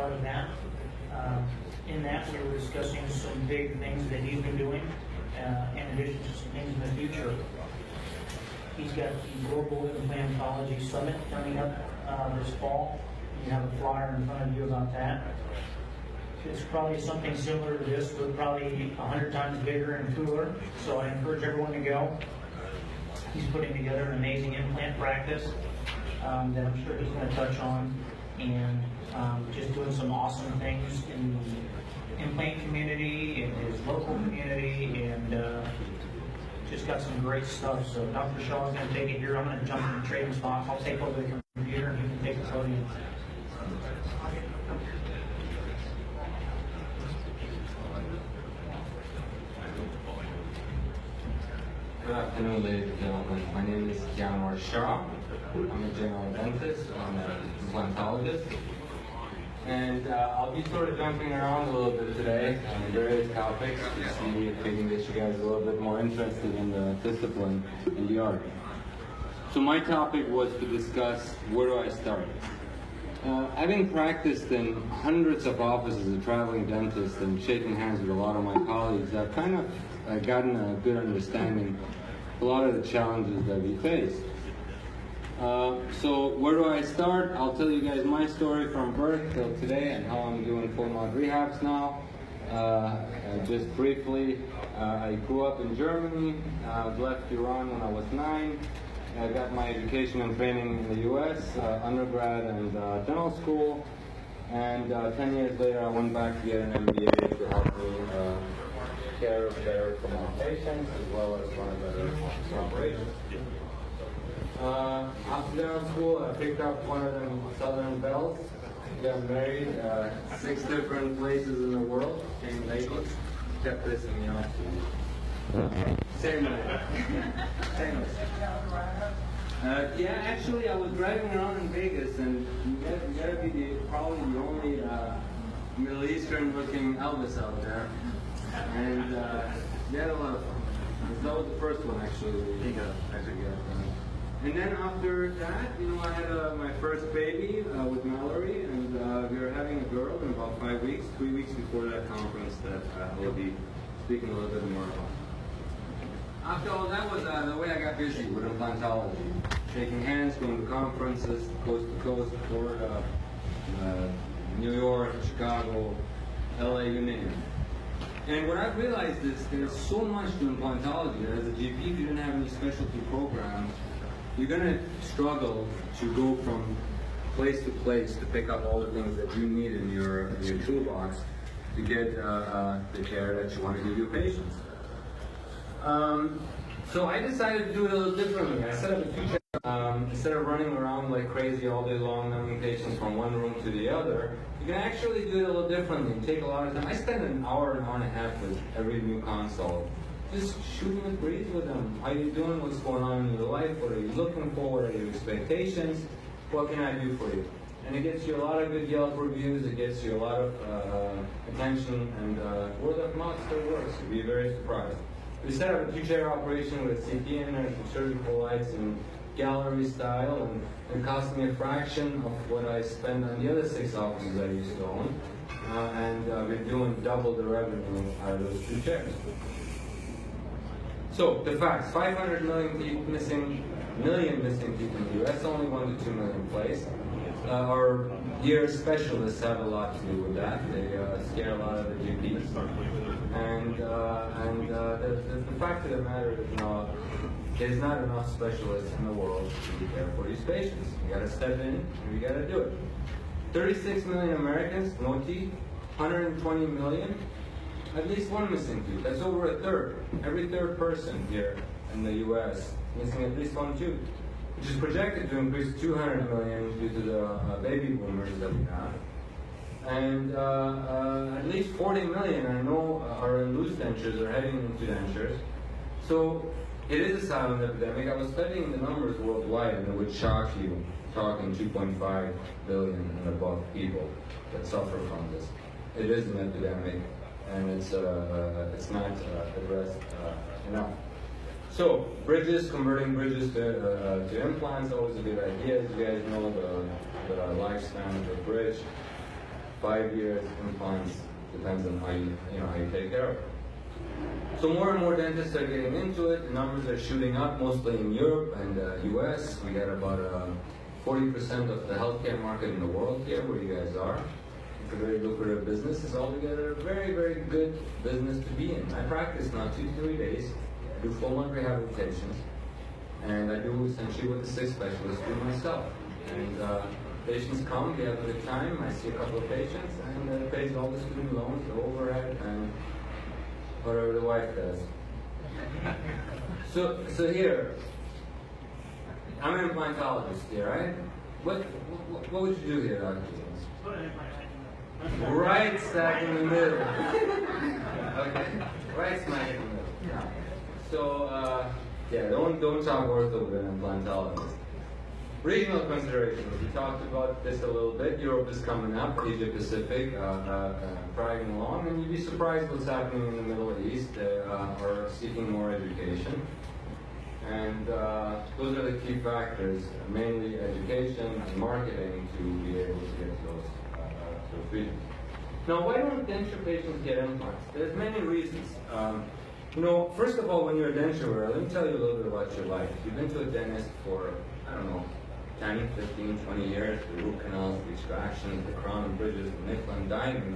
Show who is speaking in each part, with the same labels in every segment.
Speaker 1: regarding that. In that, we were discussing some big things that he's been doing, in addition to some things in the future. He's got the Global Implantology Summit coming up this fall. You have a flyer in front of you about that. It's probably something similar to this, but probably 100 times bigger and cooler. So I encourage everyone to go. He's putting together an amazing implant practice that I'm sure he's going to touch on, and just doing some awesome things in the implant community, in his local community, and just got some great stuff. So Dr. Shaw is going to take it here. I'm going to jump in the trading spot. I'll take over the computer and you can take the podium.
Speaker 2: Good afternoon, ladies and gentlemen. My name is Yanor Shah. I'm a general dentist. I'm an implantologist. And I'll be sort of jumping around a little bit today on various topics to see if we can get you guys a little bit more interested in the discipline and the art. So my topic was to discuss where do I start. Having practiced in hundreds of offices as a traveling dentist and shaking hands with a lot of my colleagues, I've kind of gotten a good understanding of a lot of the challenges that we face. So where do I start? I'll tell you guys my story from birth till today and how I'm doing full mod rehabs now. Just briefly, I grew up in Germany, left Iran when I was 9. I got my education and training in the US, undergrad and dental school, and 10 years later I went back to get an MBA to help me care better for my patients as well as run a better operation. After dental school, I picked up one of them Southern Bells, got married, 6 different places in the world, came ladies, kept this in the office. Same way. Same way. Yeah, actually, I was driving around in Vegas, and you gotta be probably the only Middle Eastern-looking Elvis out there, and we had a lot of fun. That was the first one, actually. And then after that, I had my first baby with Mallory, and we were having a girl in about 5 weeks, 3 weeks before that conference that we'll be speaking a little bit more about. After all that was the way I got busy with implantology. Shaking hands, going to conferences, coast to coast, Florida, New York, Chicago, LA, you name it. And what I've realized is there's so much to implantology that as a GP, if you didn't have any specialty programs, you're going to struggle to go from place to place to pick up all the things that you need in your toolbox to get the care that you want to give your patients. So I decided to do it a little differently. I set up a feature. Instead of running around like crazy all day long, numbing patients from one room to the other, you can actually do it a little differently and take a lot of time. I spend an hour and a half with every new consult, just shooting the breeze with them. How are you doing? What's going on in your life? What are you looking for? What are your expectations? What can I do for you? And it gets you a lot of good Yelp reviews. It gets you a lot of attention, and word of mouth still works. You'd be very surprised. We set up a 2-chair operation with CT in there, some surgical lights, and gallery style, and it cost me a fraction of what I spend on the other 6 offices I used to own. And we're doing double the revenue out of those 2 chairs. So, the facts: 500 million missing people in the US, only 1 to 2 million placed. Our ear specialists have a lot to do with that. They scare a lot of the GPs. And the fact of the matter is there's not enough specialists in the world to be there for these patients. You gotta step in and you gotta do it. 36 million Americans, no teeth. 120 million, at least 1 missing tooth. That's over a third. Every 3rd person here in the US missing at least 1 tooth, which is projected to increase to 200 million due to the baby boomers that we have. And at least 40 million I know are in loose dentures or heading into dentures. So it is a silent epidemic. I was studying the numbers worldwide, and it would shock you, talking 2.5 billion and above people that suffer from this. It is an epidemic, and it's not addressed enough. So bridges, converting bridges to implants, always a good idea. As you guys know, the lifespan of a bridge 5 years, implants, depends on how you take care of it. So more and more dentists are getting into it. The numbers are shooting up, mostly in Europe and US. We got about 40% of the healthcare market in the world here, where you guys are. It's a very lucrative business. It's altogether a very, very good business to be in. I practice now 2 to 3 days. I do full-on rehabilitations. And I do essentially what the 6 specialists do myself. And patients come, they have a good time. I see a couple of patients, and it pays all the student loans, the overhead, and whatever the wife does. So here, I'm an implantologist here, right? What would you do here, Dr. Jones? Right smack in the middle. Okay, right smack in the middle. So yeah, don't talk ortho with an implantologist. Regional considerations. We talked about this a little bit. Europe is coming up, Asia Pacific, dragging along, and you'd be surprised what's happening in the Middle East. They are seeking more education. And those are the key factors, mainly education and marketing, to be able to get those treatments. Now, why don't denture patients get implants? There's many reasons. First of all, when you're a denture wearer, let me tell you a little bit about your life. You've been to a dentist for, 10, 15, 20 years, the root canals, the extractions, the crown and bridges, the nickel and diamond,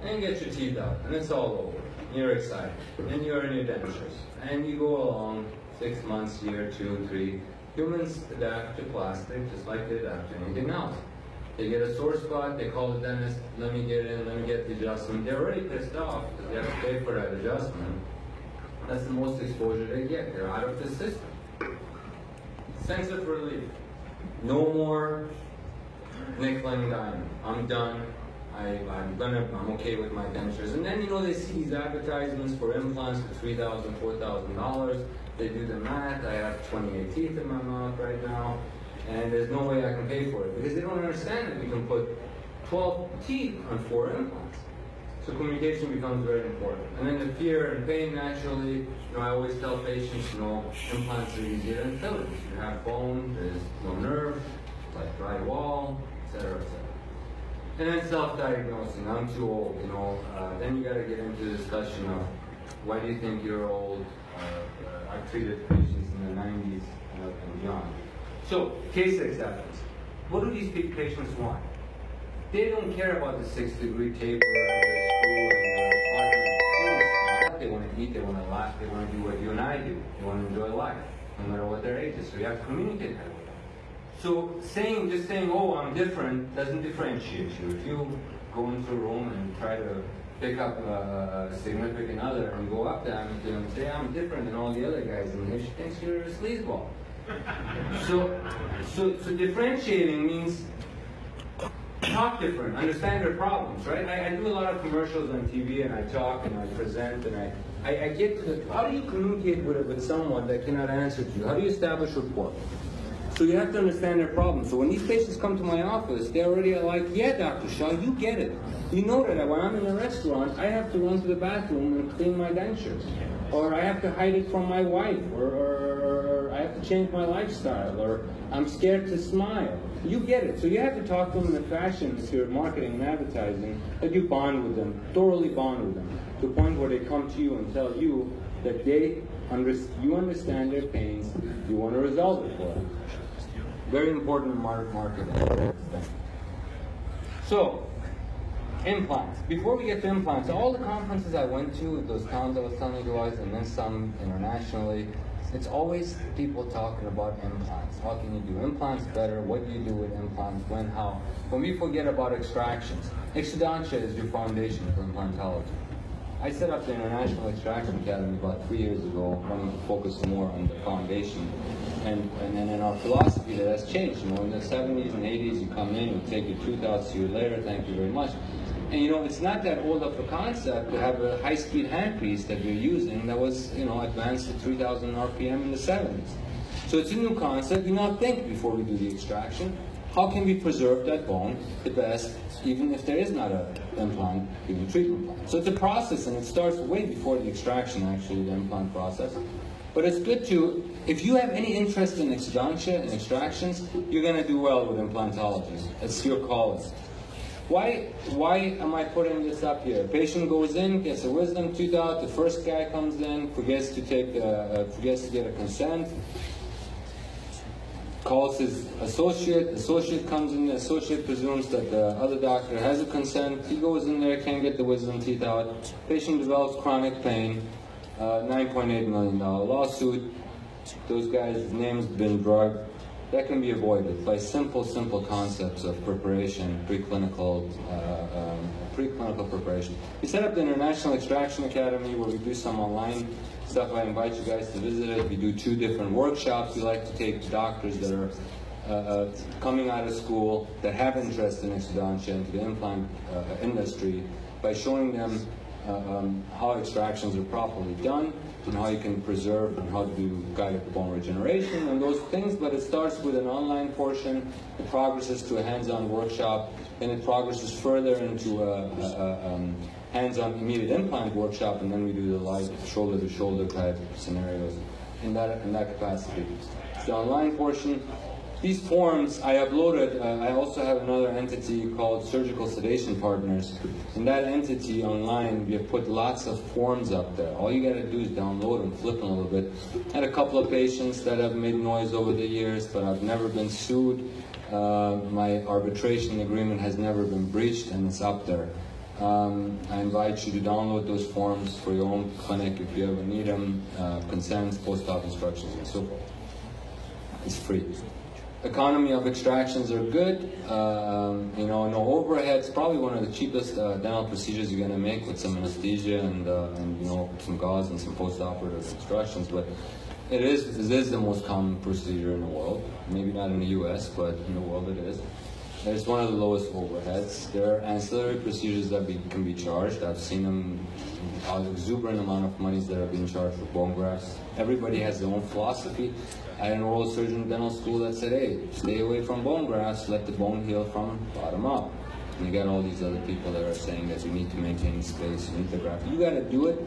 Speaker 2: and you get your teeth out, and it's all over. You're excited, and you're in your dentures, and you go along 6 months, year, 2, 3. Humans adapt to plastic just like they adapt to anything else. They get a sore spot, they call the dentist, let me get in, let me get the adjustment. They're already pissed off because they have to pay for that adjustment. That's the most exposure they get. They're out of the system. Sense of relief. No more nickel and diamond. I'm done. I'm okay with my dentures. And then, they see these advertisements for implants for $3,000, $4,000. They do the math. I have 28 teeth in my mouth right now, and there's no way I can pay for it because they don't understand that we can put 12 teeth on 4 implants. So communication becomes very important. And then the fear and pain, naturally, I always tell patients, implants are easier than fillers. You have bone, there's no nerve, like drywall, etc., etc. And then self-diagnosing, I'm too old, then you got to get into the discussion of why do you think you're old? I've treated patients in the 90s and beyond. So, case acceptance. What do these patients want? They don't care about the 6-degree taper and the screw and the apartment. They want to eat, they want to laugh, they want to do what you and I do. They want to enjoy life, no matter what their age is. So you have to communicate that with them. So just saying, oh, I'm different, doesn't differentiate you. If you go into a room and try to pick up a significant other and go up to them and say, I'm different than all the other guys in here, she thinks you're a sleazeball. So differentiating means talk different, understand their problems, right? I do a lot of commercials on TV, and I talk and I present, and I get to how do you communicate with someone that cannot answer to you? How do you establish rapport? So you have to understand their problems. So when these patients come to my office, they already are like, yeah, Dr. Shaw, you get it. You know that when I'm in a restaurant, I have to run to the bathroom and clean my dentures. Or I have to hide it from my wife, or I have to change my lifestyle, or I'm scared to smile. You get it. So you have to talk to them in a fashion, if you're marketing and advertising, that you bond with them, thoroughly bond with them, to the point where they come to you and tell you that you understand their pains, you want to resolve it for them. Very important in marketing. So, implants. Before we get to implants, all the conferences I went to, those towns I was telling you guys, and then some internationally, it's always people talking about implants. How can you do implants better? What do you do with implants? When? How? When we forget about extractions, Exodontia is your foundation for implantology. I set up the International Extraction Academy about 3 years ago, wanting to focus more on the foundation. And then in our philosophy, that has changed. In the 70s and 80s, you come in, you take your tooth out, see you later, thank you very much. And it's not that old of a concept to have a high-speed handpiece that we're using that was, advanced to 3,000 RPM in the 70s. So it's a new concept. We now think before we do the extraction, how can we preserve that bone the best, even if there is not an implant, even treatment plan. So it's a process, and it starts way before the extraction, actually, the implant process. But it's good to, if you have any interest in exodontia and extractions, you're going to do well with implantology. It's your calling. Why am I putting this up here? Patient goes in, gets a wisdom tooth out. The first guy comes in, forgets to get a consent. Calls his associate. Associate comes in. The associate presumes that the other doctor has a consent. He goes in there, can't get the wisdom teeth out. Patient develops chronic pain. $9.8 million lawsuit. Those guys' names been drugged. That can be avoided by simple concepts of preparation, preclinical preparation. We set up the International Extraction Academy where we do some online stuff. I invite you guys to visit it. We do 2 different workshops. We like to take doctors that are coming out of school that have interest in exodontia into the implant industry by showing them how extractions are properly done and how you can preserve and how to do guided bone regeneration and those things. But it starts with an online portion, it progresses to a hands-on workshop, and it progresses further into a hands-on immediate implant workshop, and then we do the live shoulder-to-shoulder type scenarios in that capacity. The online portion. These forms I uploaded. I also have another entity called Surgical Sedation Partners. In that entity online, we have put lots of forms up there. All you got to do is download them, flip them a little bit. I had a couple of patients that have made noise over the years, but I've never been sued. My arbitration agreement has never been breached, and it's up there. I invite you to download those forms for your own clinic if you ever need them, consents, post-op instructions, and so forth. It's free. Economy of extractions are good. You know, no overheads. Probably one of the cheapest dental procedures you're going to make with some anesthesia and you know, some gauze and some post-operative instructions. But it is the most common procedure in the world. Maybe not in the U.S., but in the world it is. It's one of the lowest overheads. There are ancillary procedures that can be charged. I've seen them, an exuberant amount of monies that are being charged for bone grafts. Everybody has their own philosophy. I had an oral surgeon dental school that said, hey, stay away from bone grafts, let the bone heal from bottom up. And you got all these other people that are saying that you need to maintain space, you need the graft. You got to do it,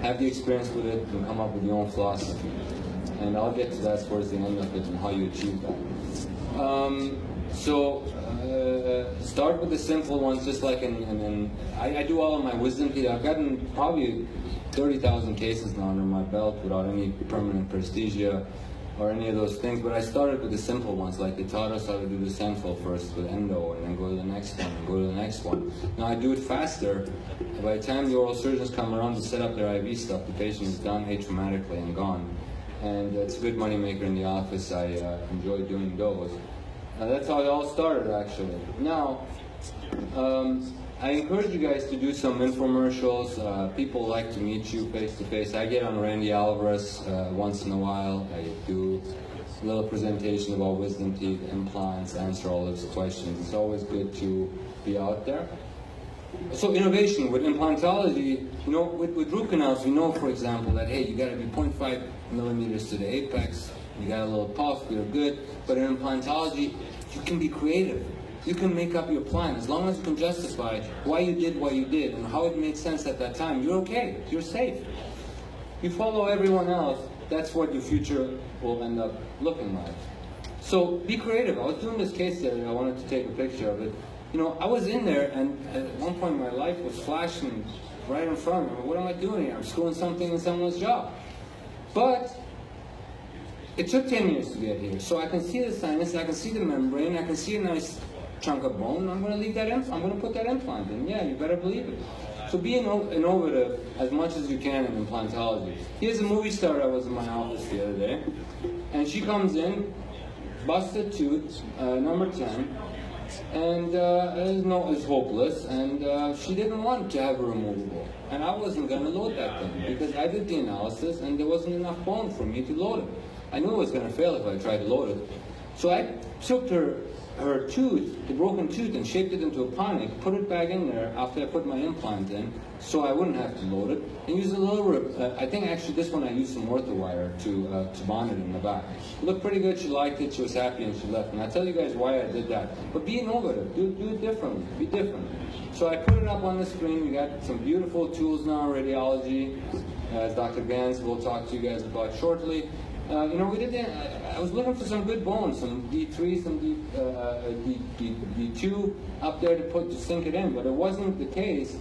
Speaker 2: have the experience with it, and come up with your own philosophy. And I'll get to that towards the end of it and how you achieve that. Start with the simple ones, just like I do all of my wisdom teeth. I've gotten probably 30,000 cases now under my belt without any permanent prestigea or any of those things, but I started with the simple ones, like they taught us how to do the central first with endo, and then go to the next one, and go to the next one. Now I do it faster. By the time the oral surgeons come around to set up their IV stuff, the patient is done atraumatically and gone. And it's a good money maker in the office. I enjoy doing those. That's how it all started, actually. Now, I encourage you guys to do some infomercials. People like to meet you face to face. I get on Randy Alvarez once in a while. I do a little presentation about wisdom teeth, implants, answer all those questions. It's always good to be out there. So innovation with implantology, you know, with root canals, we know, for example, that, hey, you got to be 0.5 millimeters to the apex. You got a little puff, you're good. But in implantology, you can be creative. You can make up your plan. As long as you can justify why you did what you did and how it made sense at that time, you're okay. You're safe. You follow everyone else, that's what your future will end up looking like. So be creative. I was doing this case study, I wanted to take a picture of it. You know, I was in there, and at one point my life was flashing right in front of me. What am I doing here? I'm screwing something in someone's job. But it took 10 years to get here. So I can see the sinus, I can see the membrane, I can see a nice chunk of bone. I'm going to leave that in. I'm going to put that implant in. Yeah, you better believe it. So be innovative as much as you can in implantology. Here's a movie star that was in my office the other day, and she comes in, busted tooth, number 10, and it's hopeless, and she didn't want to have a removable. And I wasn't going to load that thing because I did the analysis and there wasn't enough bone for me to load it. I knew it was going to fail if I tried to load it. So I took her tooth, the broken tooth, and shaped it into a ponic, put it back in there after I put my implant in, so I wouldn't have to load it, and use a little I think actually this one I used some ortho wire to bond it in the back. It looked pretty good, she liked it, she was happy, and she left. And I'll tell you guys why I did that. But be innovative, do it differently, be different. So I put it up on the screen. We got some beautiful tools now in radiology, as Dr. Gans will talk to you guys about shortly. we did. I was looking for some good bones, some D3, some D2 up there to sink it in, but it wasn't the case.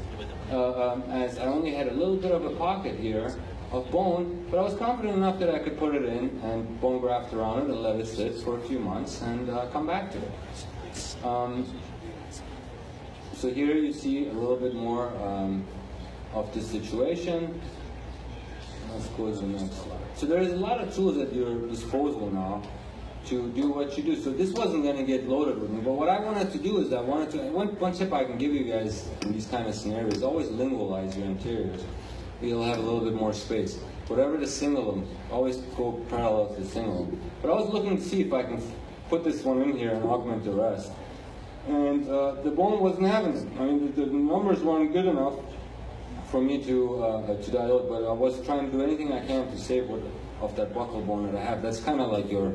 Speaker 2: As I only had a little bit of a pocket here of bone, but I was confident enough that I could put it in and bone graft around it and let it sit for a few months and come back to it. So here you see a little bit more of the situation. Let's go to the next slide. So there's a lot of tools at your disposal now to do what you do. So this wasn't going to get loaded with me, but what I wanted to do is one tip I can give you guys in these kind of scenarios, always lingualize your interiors. You'll have a little bit more space. Whatever the cingulum, always go parallel to the cingulum. But I was looking to see if I can put this one in here and augment the rest. And the bone wasn't having it. I mean, the numbers weren't good enough for me to dilute, but I was trying to do anything I can to save of that buccal bone that I have. That's kind of like your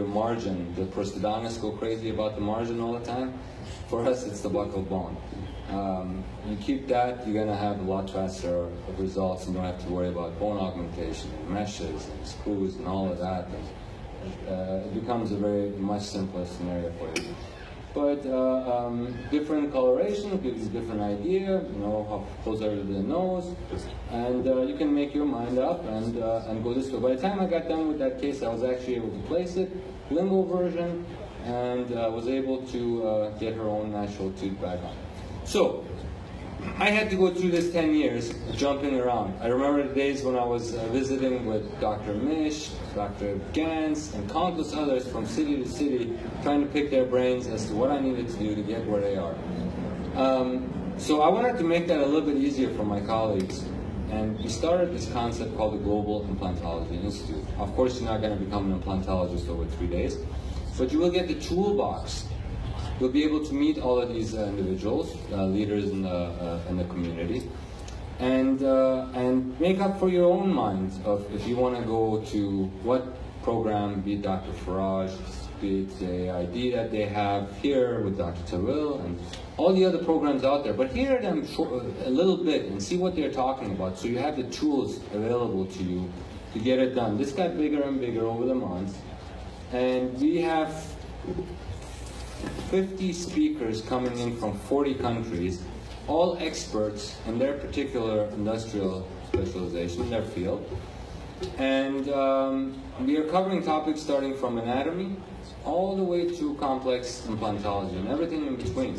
Speaker 2: margin. The prosthodontists go crazy about the margin all the time. For us, it's the buccal bone. You keep that, you're going to have a lot faster results and don't have to worry about bone augmentation and meshes and screws and all of that. It becomes a very much simpler scenario for you. But different coloration gives you a different idea, how close are to the nose, and you can make your mind up and go this way. By the time I got done with that case, I was actually able to place it, lingual version, and was able to get her own natural tooth back on. So, I had to go through this 10 years jumping around. I remember the days when I was visiting with Dr. Mish, Dr. Gans, and countless others from city to city, trying to pick their brains as to what I needed to do to get where they are. So I wanted to make that a little bit easier for my colleagues. And we started this concept called the Global Implantology Institute. Of course, you're not going to become an implantologist over 3 days, but you will get the toolbox. You'll be able to meet all of these individuals, leaders in the community, and make up for your own mind of if you want to go to what program, be it Dr. Faraj, be it the ID that they have here with Dr. Tawil, and all the other programs out there. But hear them a little bit and see what they're talking about, so you have the tools available to you to get it done. This got bigger and bigger over the months, and we have 50 speakers coming in from 40 countries, all experts in their particular industrial specialization, in their field. And we are covering topics starting from anatomy all the way to complex implantology and everything in between.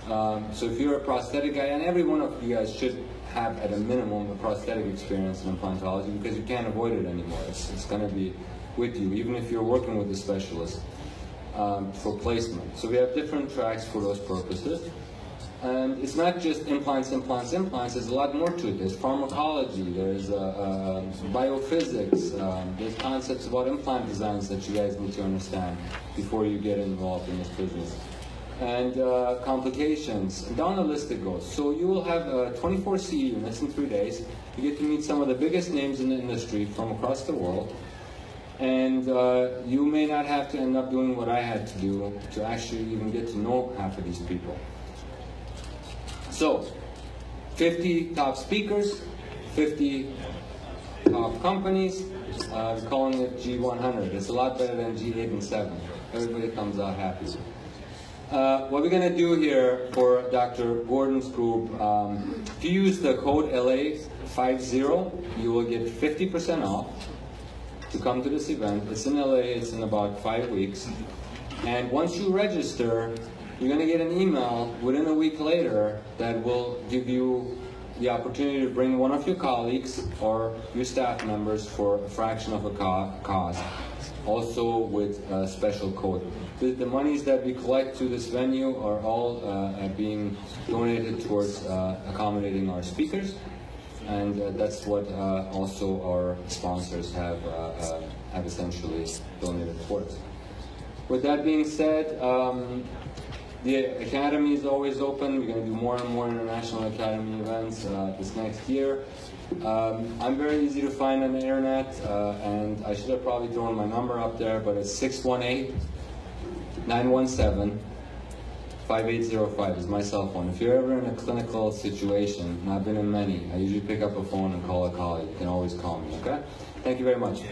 Speaker 2: So if you're a prosthetic guy, and every one of you guys should have at a minimum a prosthetic experience in implantology, because you can't avoid it anymore. It's going to be with you, even if you're working with a specialist. For placement. So we have different tracks for those purposes. And it's not just implants, there's a lot more to it. There's pharmacology, there's biophysics, there's concepts about implant designs that you guys need to understand before you get involved in this business. And complications, and down the list it goes. So you will have 24 CE units in 3 days. You get to meet some of the biggest names in the industry from across the world. And you may not have to end up doing what I had to do to actually even get to know half of these people. So, 50 top speakers, 50 top companies, we're calling it G100. It's a lot better than G8 and 7. Everybody comes out happy. What we're going to do here for Dr. Gordon's group, if you use the code LA50, you will get 50% off to come to this event. It's in LA, it's in about 5 weeks. And once you register, you're going to get an email within a week later that will give you the opportunity to bring one of your colleagues or your staff members for a fraction of a cost, also with a special code. The monies that we collect to this venue are all being donated towards accommodating our speakers. And that's what also our sponsors have essentially donated towards. With that being said, the Academy is always open. We're going to do more and more international Academy events this next year. I'm very easy to find on the internet, and I should have probably thrown my number up there, but it's 618-917-5805 is my cell phone. If you're ever in a clinical situation, and I've been in many, I usually pick up a phone and call a colleague. You can always call me, okay? Thank you very much.